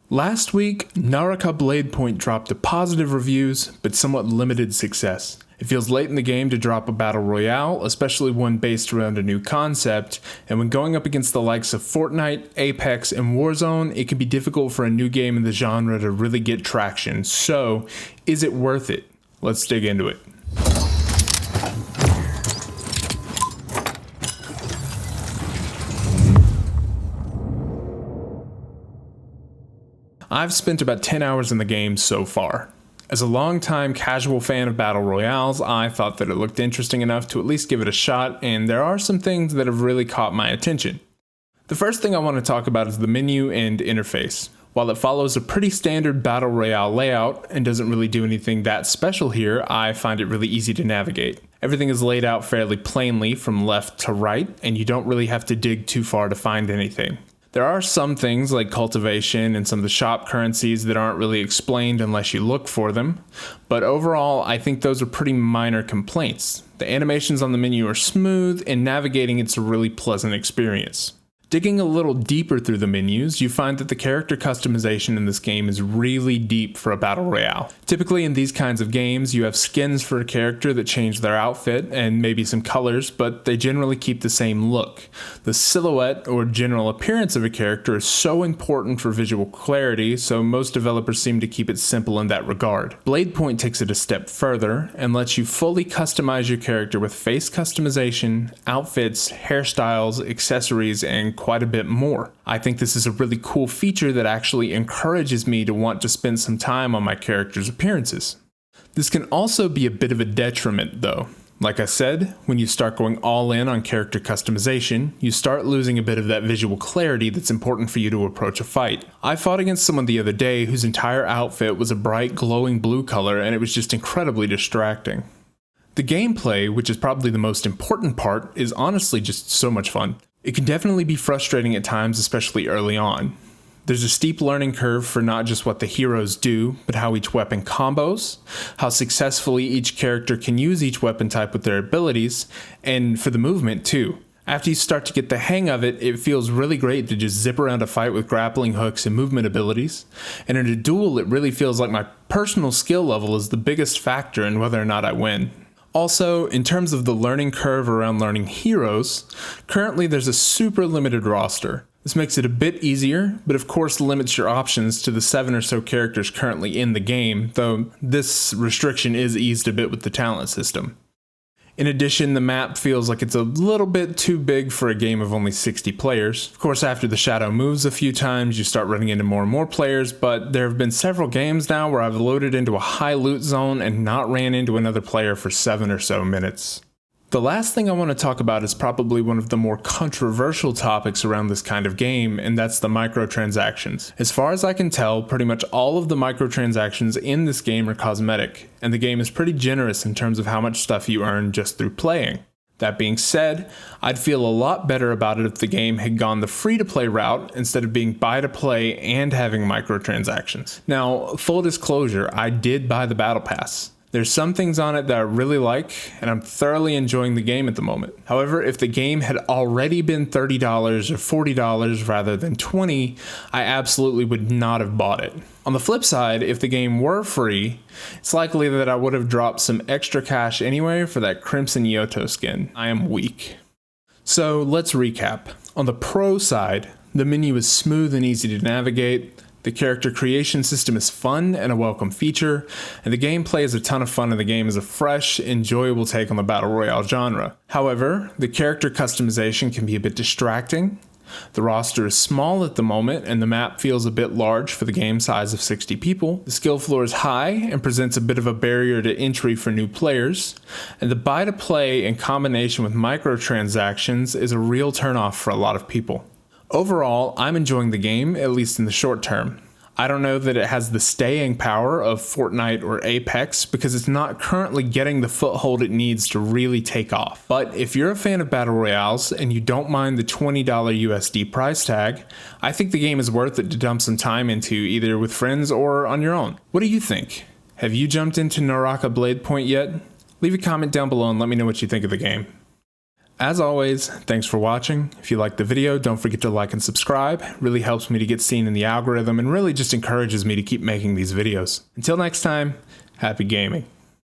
Last week, Naraka BLADEPOINT dropped to positive reviews, but somewhat limited success. It feels late in the game to drop a Battle Royale, especially one based around a new concept, and when going up against the likes of Fortnite, Apex, and Warzone, it can be difficult for a new game in the genre to really get traction. So, is it worth it? Let's dig into it. I've spent about 10 hours in the game so far. As a longtime casual fan of Battle Royales, I thought that it looked interesting enough to at least give it a shot, and there are some things that have really caught my attention. The first thing I want to talk about is the menu and interface. While it follows a pretty standard Battle Royale layout and doesn't really do anything that special here, I find it really easy to navigate. Everything is laid out fairly plainly from left to right, and you don't really have to dig too far to find anything. There are some things like cultivation and some of the shop currencies that aren't really explained unless you look for them, but overall I think those are pretty minor complaints. The animations on the menu are smooth and navigating it's a really pleasant experience. Digging a little deeper through the menus, you find that the character customization in this game is really deep for a Battle Royale. Typically in these kinds of games, you have skins for a character that change their outfit and maybe some colors, but they generally keep the same look. The silhouette or general appearance of a character is so important for visual clarity, so most developers seem to keep it simple in that regard. BLADEPOINT takes it a step further and lets you fully customize your character with face customization, outfits, hairstyles, accessories, and quite a bit more. I think this is a really cool feature that actually encourages me to want to spend some time on my character's appearances. This can also be a bit of a detriment though. Like I said, when you start going all in on character customization, you start losing a bit of that visual clarity that's important for you to approach a fight. I fought against someone the other day whose entire outfit was a bright glowing blue color and it was just incredibly distracting. The gameplay, which is probably the most important part, is honestly just so much fun. It can definitely be frustrating at times, especially early on. There's a steep learning curve for not just what the heroes do, but how each weapon combos, how successfully each character can use each weapon type with their abilities, and for the movement too. After you start to get the hang of it, it feels really great to just zip around a fight with grappling hooks and movement abilities, and in a duel it really feels like my personal skill level is the biggest factor in whether or not I win. Also, in terms of the learning curve around learning heroes, currently there's a super limited roster. This makes it a bit easier, but of course limits your options to the 7 or so characters currently in the game, though this restriction is eased a bit with the talent system. In addition, the map feels like it's a little bit too big for a game of only 60 players. Of course, after the shadow moves a few times, you start running into more and more players, but there have been several games now where I've loaded into a high loot zone and not ran into another player for 7 or so minutes. The last thing I want to talk about is probably one of the more controversial topics around this kind of game, and that's the microtransactions. As far as I can tell, pretty much all of the microtransactions in this game are cosmetic, and the game is pretty generous in terms of how much stuff you earn just through playing. That being said, I'd feel a lot better about it if the game had gone the free-to-play route instead of being buy-to-play and having microtransactions. Now, full disclosure, I did buy the Battle Pass. There's some things on it that I really like, and I'm thoroughly enjoying the game at the moment. However, if the game had already been $30 or $40 rather than $20, I absolutely would not have bought it. On the flip side, if the game were free, it's likely that I would have dropped some extra cash anyway for that Crimson Yoto skin. I am weak. So let's recap. On the pro side, the menu is smooth and easy to navigate. The character creation system is fun and a welcome feature, and the gameplay is a ton of fun and the game is a fresh, enjoyable take on the Battle Royale genre. However, the character customization can be a bit distracting. The roster is small at the moment and the map feels a bit large for the game size of 60 people. The skill floor is high and presents a bit of a barrier to entry for new players. And the buy-to-play in combination with microtransactions is a real turnoff for a lot of people. Overall, I'm enjoying the game, at least in the short term. I don't know that it has the staying power of Fortnite or Apex because it's not currently getting the foothold it needs to really take off. But if you're a fan of Battle Royales and you don't mind the $20 USD price tag, I think the game is worth it to dump some time into either with friends or on your own. What do you think? Have you jumped into Naraka BLADEPOINT yet? Leave a comment down below and let me know what you think of the game. As always, thanks for watching. If you liked the video, don't forget to like and subscribe. It really helps me to get seen in the algorithm and really just encourages me to keep making these videos. Until next time, happy gaming.